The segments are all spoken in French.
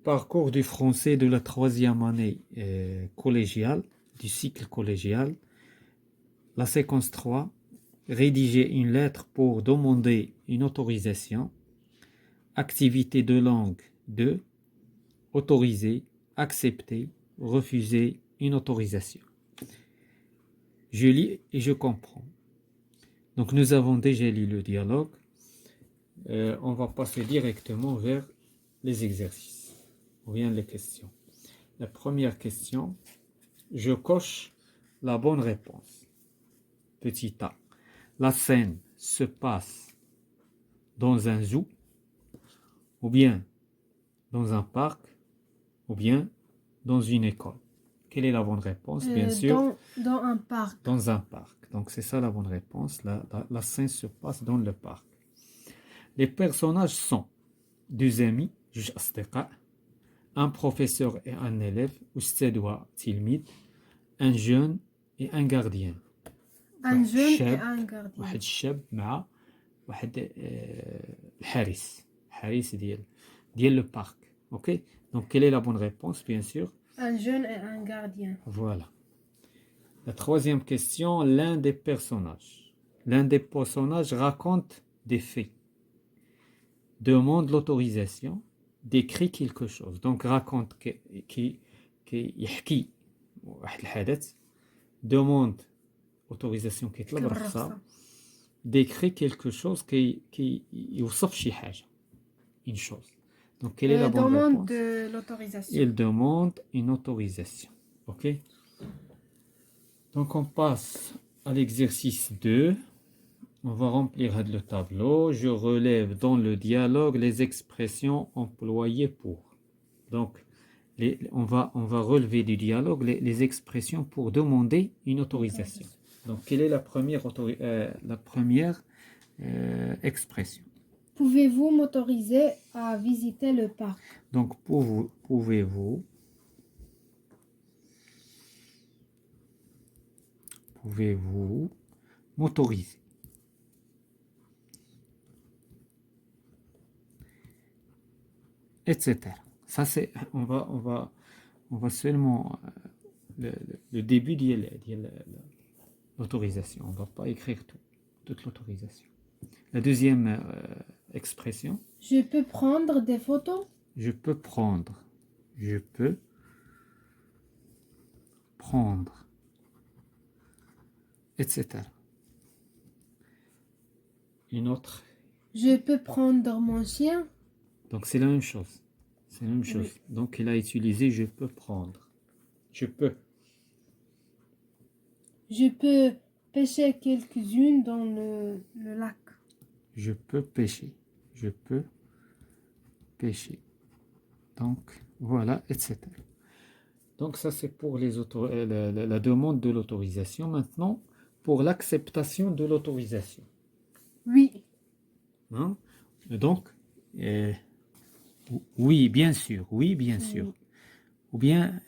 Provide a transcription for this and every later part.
Parcours du français de la troisième année collégiale, du cycle collégial. La séquence 3, rédiger une lettre pour demander une autorisation. Activité de langue 2, autoriser, accepter, refuser une autorisation. Je lis et je comprends. Donc nous avons déjà lu le dialogue. On va passer directement vers les exercices, ou bien les questions. La première question, je coche la bonne réponse. Petit a. La scène se passe dans un zoo, ou bien dans un parc, ou bien dans une école. Quelle est la bonne réponse? Bien sûr, Dans un parc. dans un parc. Donc c'est ça la bonne réponse. La scène se passe dans le parc. Les personnages sont deux amis, juge أصدقاء, un professeur et un élève, أستاذ وتلميذ, un jeune et un gardien. Un jeune et شاب، un gardien. واحد الشاب مع واحد الحارس ديال لو بارك. OK. Donc quelle est la bonne réponse? Bien sûr, Un jeune et un gardien. voilà. La troisième question, l'un des personnages raconte des faits, demande l'autorisation, décrit quelque chose. Donc raconte qui يحكي واحد الحدث, demande autorisation كيطلب رخصة, décrit quelque chose qui يوصف شي حاجة, une chose. Donc quelle est la bonne réponse? De l'autorisation. Il demande une autorisation. OK? Donc on passe à l'exercice 2. On va remplir le tableau. Je relève dans le dialogue les expressions employées pour. Donc on va relever du dialogue les expressions pour demander une autorisation. Donc quelle est la première expression? Pouvez-vous m'autoriser à visiter le parc? Donc pouvez-vous m'autoriser? Etc. Ça c'est, on va seulement le début de l'autorisation. On ne va pas écrire toute l'autorisation. La deuxième expression. Je peux prendre des photos? Je peux prendre, etc. Une autre. Je peux prendre mon chien? Donc c'est la même chose. Oui. Donc il a utilisé je peux prendre. Je peux. Je peux pêcher quelques-unes dans le lac. Je peux pêcher. Donc voilà, etc. Donc ça c'est pour la demande de l'autorisation. Maintenant, pour l'acceptation de l'autorisation. Oui. Hein? Donc, oui, bien sûr. Oui. Ou bien,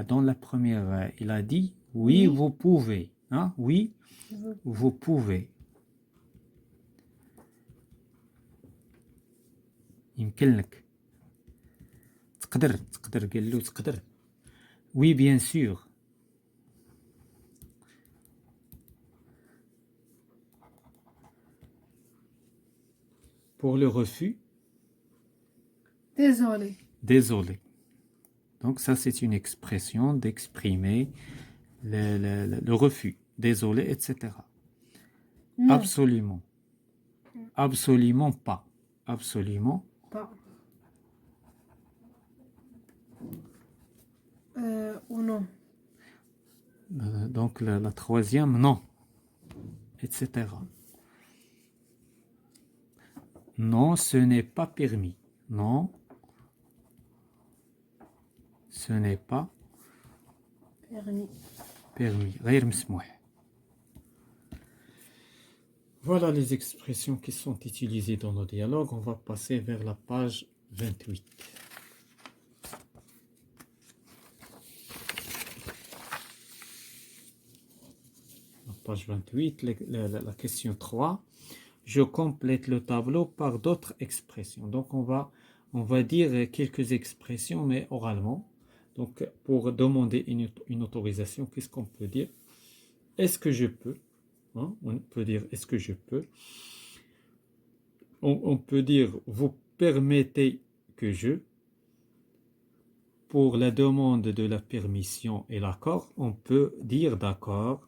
dans la première, il a dit, oui, vous pouvez. Hein? Oui, vous pouvez. يمكنلك. تقدر قال له تقدر. Oui, bien sûr. Pour le refus. Désolé. Donc ça, c'est une expression d'exprimer le refus. Désolé, etc. Non. Absolument. Absolument pas. Absolument pas. Ou non. Donc la troisième, non. Etc. Non, ce n'est pas permis. Non. Ce n'est pas permis. غير مسموح. Voilà les expressions qui sont utilisées dans nos dialogues. On va passer vers la page 28. La page 28, la question 3. Je complète le tableau par d'autres expressions. Donc on on va dire quelques expressions, mais oralement. Donc, pour demander une autorisation, qu'est-ce qu'on peut dire? Est-ce que je peux? Hein? On peut dire est-ce que je peux? On peut dire vous permettez que je. Pour la demande de la permission et l'accord, on peut dire d'accord,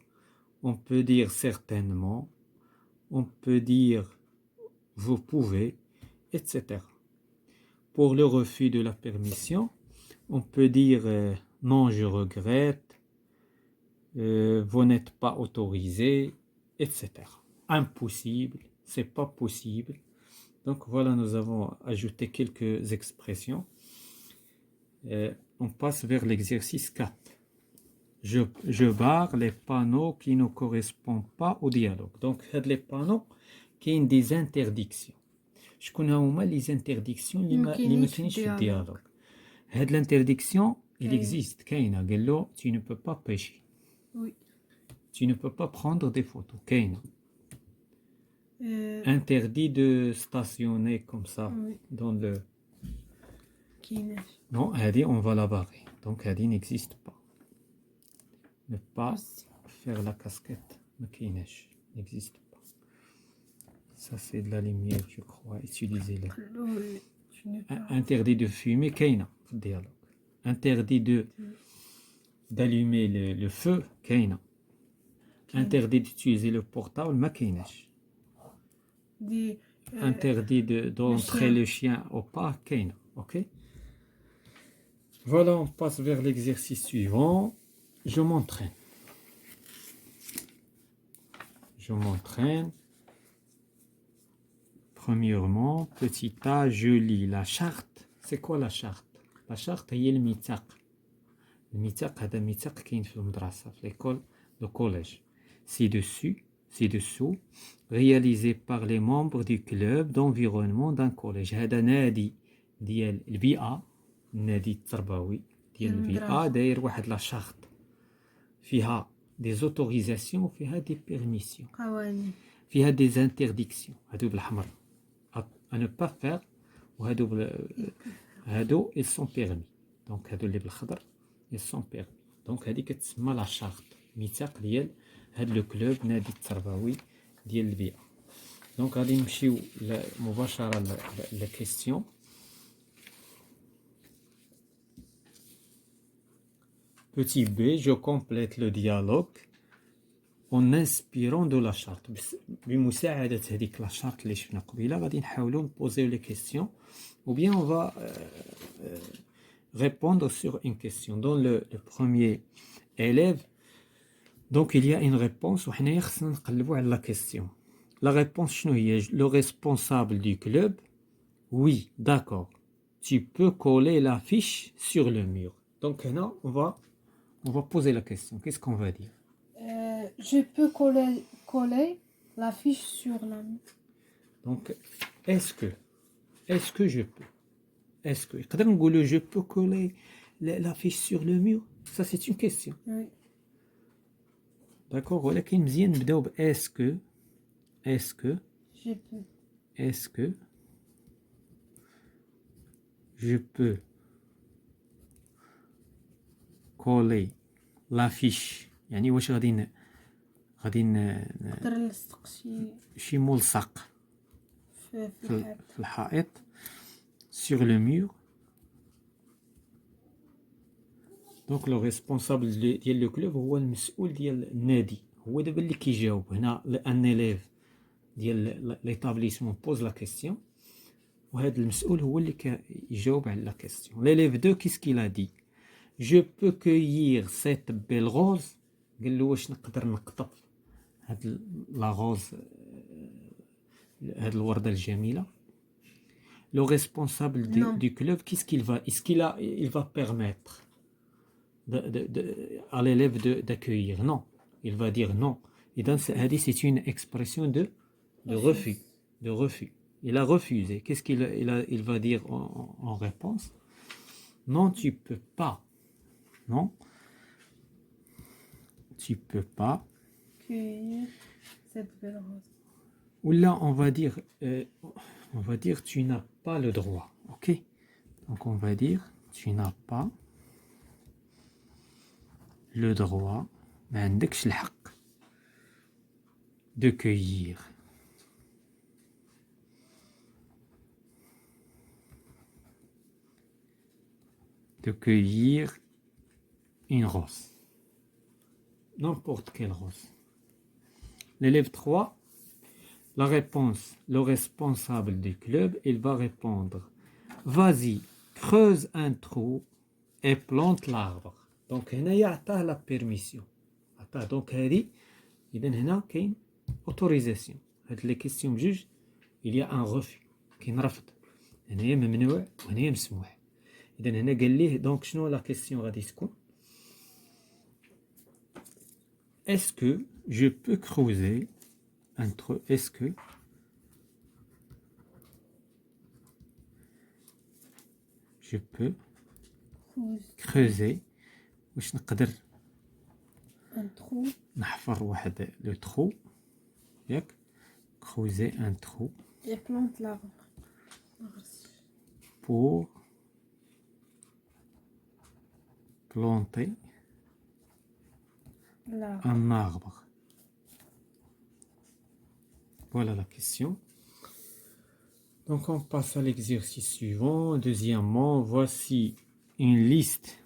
on peut dire certainement, on peut dire vous pouvez, etc. Pour le refus de la permission, on peut dire non, je regrette, vous n'êtes pas autorisé, etc. Impossible, c'est pas possible. Donc voilà, nous avons ajouté quelques expressions. On passe vers l'exercice 4. Je barre les panneaux qui ne correspondent pas au dialogue. Donc, les panneaux qui ont des interdictions. Je connais au moins les interdictions qui ne sont pas au dialogue. L'interdiction, il existe. Tu ne peux pas pêcher. Oui. Tu ne peux pas prendre des photos. Interdit de stationner comme ça dans le... Non, on va la barrer. Donc, elle n'existe pas. Ne pas faire la casquette. N'existe pas. Ça, c'est de la lumière, je crois. Utilisez-le. Interdit de fumer. Dialogue. Interdit d'allumer le feu. Interdit d'utiliser le portable. Interdit d'entrer le chien au parc. Ok? Voilà, on passe vers l'exercice suivant. Je m'entraîne. Je m'entraîne. Premièrement, petit A, je lis la charte. C'est quoi la charte? La charte, c'est le mithaq. Le mithaq, c'est un mithaq qui est dans l'école, le collège. Ci-dessous, réalisé par les membres du club d'environnement d'un collège. هذا نادي ديال البيئة. النادي التربوي ديال البيئة داير واحد لا شارت فيها دي زوتوريزاسيون وفيها دي بيرميسيون قوانين فيها دي انترديكسيون هادو بالحمر à ne pas faire وهادو ils sont permis دونك هادو اللي بالخضر ils sont permis دونك هادي كتسمى لا شارت ميثاق ديال هاد لو كلوب نادي التربوي ديال البيئة دونك غادي نمشيو مباشرة لا كيسيون Petit B, je complète le dialogue en inspirant de la charte. بمساعدة هذيك لا شارت اللي شفنا قبيله غادي نحاولوا نبوزيو لي كيسيون ou bien on va répondre sur une question. Dans le premier élève, donc il y a une réponse وحنايا خصنا نقلبوا على la question. La réponse شنو هي? Le responsable du club, oui, d'accord. Tu peux coller l'affiche sur le mur. Donc là, on va poser la question. Qu'est-ce qu'on va dire? Je peux coller l'affiche sur la mur. Donc, est-ce que je peux? Est-ce que je peux coller l'affiche sur le mur? Ça, c'est une question. Oui. D'accord. ولكن مزيان نبداو ب est-ce que Je peux. est-ce que je peux coller l'affiche يعني واش غادي نقدر نلصق شي ملصق في الحائط sur le mur. Donc le responsable ديال لو كلوب هو المسؤول ديال النادي هو دابا اللي كيجاوب هنا ان élève ديال l'établissement pose la question وهذا المسؤول هو اللي كيجاوب على la question. L'élève 2 qu'est-ce qu'il a dit? Je peux cueillir cette belle rose. قال له واش نقدر نقطف هاد لا غوز هاد الوردة الجميلة. Le responsable du club qu'est-ce qu'il va il va permettre à l'élève d'accueillir? Non, il va dire non. Et donc c'est une expression de refus. Il a refusé. Qu'est-ce qu'il va dire en réponse? Non, tu peux pas. Non, tu peux pas cueillir cette belle rose. Ou là on va dire tu n'as pas le droit. Ok, Donc on va dire tu n'as pas le droit ما عندكش الحق de cueillir une rose, n'importe quelle rose. L'élève 3, la réponse, le responsable du club, il va répondre vas-y, creuse un trou et plante l'arbre. Donc هنا يعطاه la permission. عطاه donc هذه إذا هنا كاين autorisation. هاد لي كيسيون بجوج il y a un refus. كاين رفض. هنايا ممنوع وهنايا مسموح. إذا هنا قال ليه donc شنو لا كيسيون غادي تكون est-ce que je peux creuser un trou? Est-ce que je peux creuser واش نقدر un trou نحفر واحد لو trou ياك creuser un trou et plante l'arbre pour planter un arbre. Voilà la question. Donc on passe à l'exercice suivant. Deuxièmement, voici une liste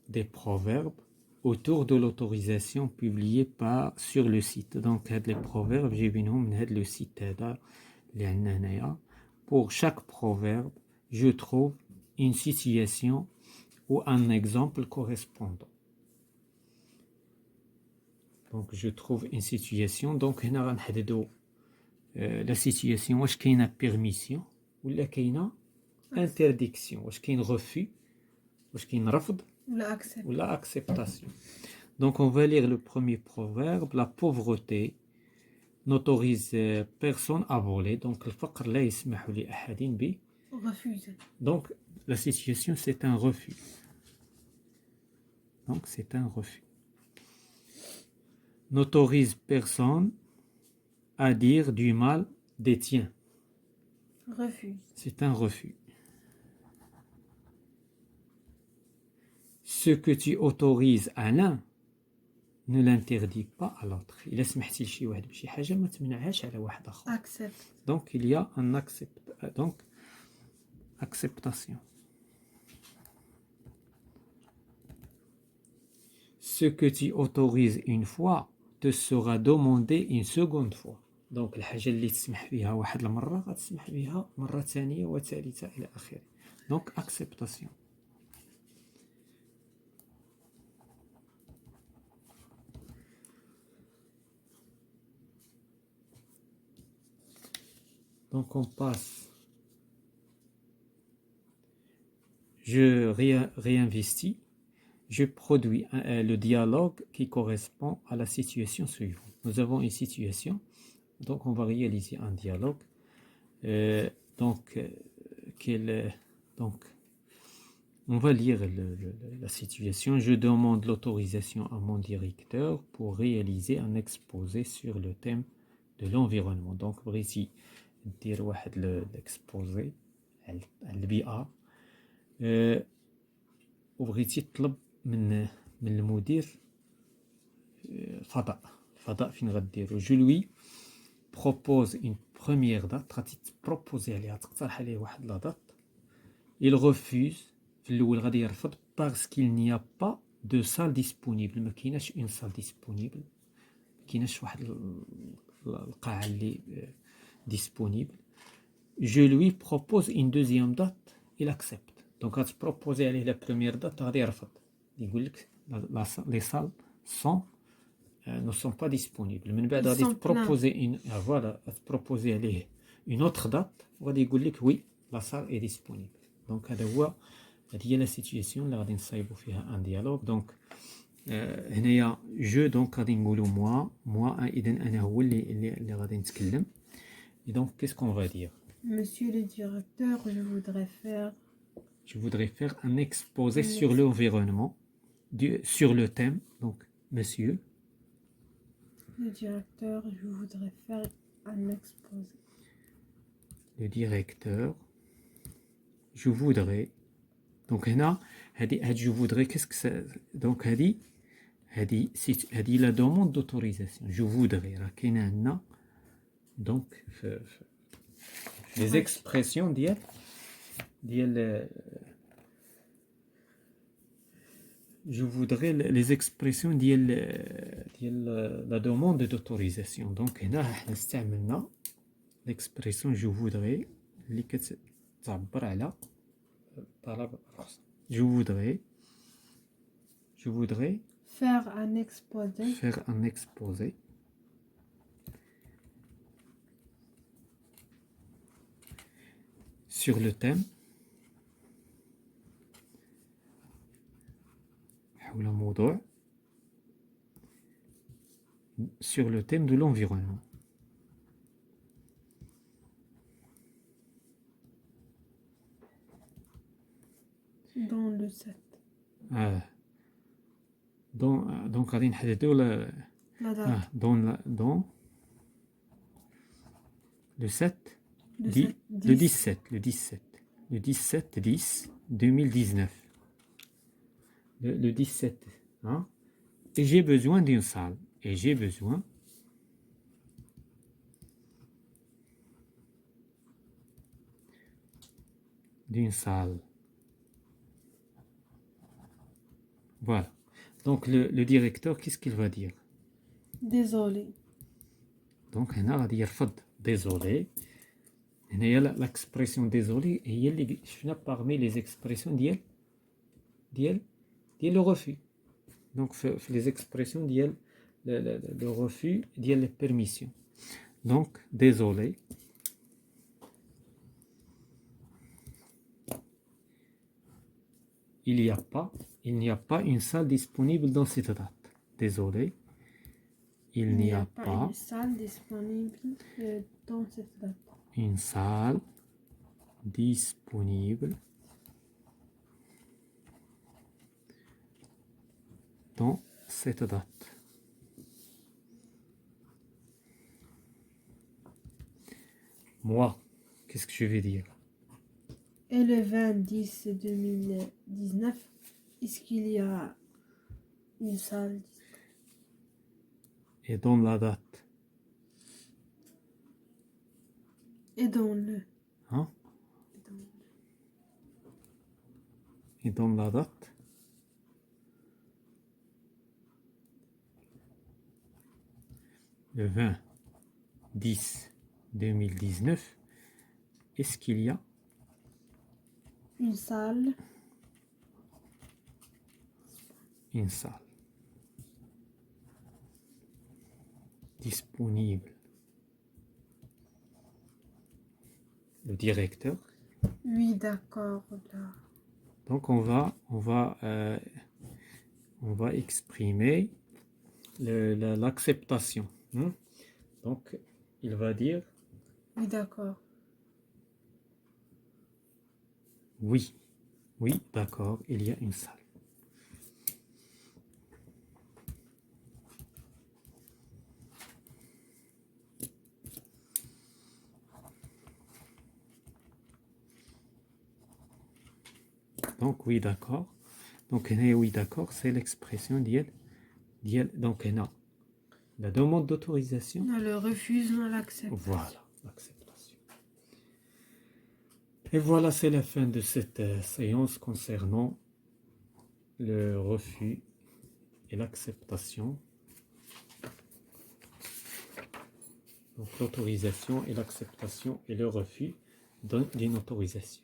des proverbes autour de l'autorisation publiée sur le site. Donc les proverbes جايبينهم من هذا le site هذا اللي عندنا هنايا. Pour chaque proverbe, je trouve une situation ou un exemple correspondant. Donc je trouve une situation. Donc هنا غنحددوا la situation واش كاينه permission ولا كاينه interdiction, واش كاين refus واش كاين رفض ولا acceptation. Donc on va lire le premier proverbe. La pauvreté n'autorise personne à voler. Donc الفقر لا يسمح لأحد ب refuser. Donc la situation c'est un refus. Donc c'est un refus. N'autorise personne à dire du mal des tiens. Refuse. C'est un refus. Ce que tu autorises à l'un ne l'interdit pas à l'autre. إلا سمحتي لشي واحد بشي حاجة ما تمنعهاش على واحد آخر. Accept. Donc il y a un acceptation. Ce que tu autorises une fois te sera demandé une seconde fois. Donc الحاجة اللي تسمح بها واحد المرة غتسمح بها مرة ثانية وثالثة إلى آخره. Donc acceptation. Donc on passe. Je réinvestis. Je produis le dialogue qui correspond à la situation suivante. Nous avons une situation, donc on va réaliser un dialogue. Donc, on va lire la situation. Je demande l'autorisation à mon directeur pour réaliser un exposé sur le thème de l'environnement. Donc, ici, dire l'exposé, البيئة. وبغيتي تطلب من المدير فضاء فين غديرو. جو لوي بروبوز اون بروميير دات. غادي تبروبوزي عليها تقترح عليه واحد لا دات. il refuse في الاول غادي يرفض parce qu'il n'y a pas de salle disponible. ما كايناش اون salle disponible, ما كايناش واحد القاعه اللي disponible. je lui propose une deuxième date, il accepte. Donc غتبروبوزي عليه لا بروميير دات غادي يرفض, يقول لك les salles ne sont pas disponibles. من بعد غادي تبروبوزي تبروبوزي عليه une autre date وغادي يقول لك oui la salle est disponible. Donc هذه هي لا سيتوياسيون اللي غادي نصايبوا فيها ان ديالوج. دونك هنايا جو دونك غادي نقولوا moi اذا انا هو اللي غادي نتكلم. Et donc qu'est-ce qu'on va dire? Monsieur le directeur, je voudrais faire un exposé sur l'environnement, sur le thème. Donc, monsieur le directeur, je voudrais faire un exposé. Le directeur, je voudrais Donc هنا هذه je voudrais qu'est-ce que c'est donc هذه la demande d'autorisation je voudrais راه كاينه عندنا donc les expressions ديال je voudrais les expressions ديال la demande d'autorisation donc هنا حنا استعملنا l'expression je voudrais اللي كتعبر على طلب الرخصة. Je voudrais faire un exposé sur le thème حول موضوع sur le thème de l'environnement. dans le 7. Donc غادي نحددوا La date. dans le 7 Le le 17 10 2019 le 17 hein? Et j'ai besoin d'une salle et j'ai besoin d'une salle. Voilà. Donc le directeur, qu'est-ce qu'il va dire? Désolé. Donc هنا غادي يرفض désolé. هنايا l'expression désolé هي اللي شفنا parmi les expressions ديال le refus. Donc les expressions ديال le refus ديال les permissions. Donc désolé. Il n'y a pas une salle disponible dans cette date. Désolé. Il n'y a pas une salle disponible dans cette date. Une salle disponible dans cette date. Moi, qu'est-ce que je vais dire? Et le 20-10-2019, est-ce qu'il y a une salle? Et dans la date. Et dans le. Hein? Et dans la date. Le 20-10-2019, est-ce qu'il y a une salle? Une salle disponible. Le directeur. Oui, d'accord. Donc on va exprimer l'acceptation. Donc il va dire oui, d'accord. Oui, d'accord, il y a une salle. Donc oui, d'accord. Donc oui, d'accord, c'est l'expression d'IEL. Donc la demande d'autorisation. On le refuse, on l'accepte. Voilà, l'acceptation. Et voilà, c'est la fin de cette séance concernant le refus et l'acceptation. Donc l'autorisation et l'acceptation et le refus d'une autorisation.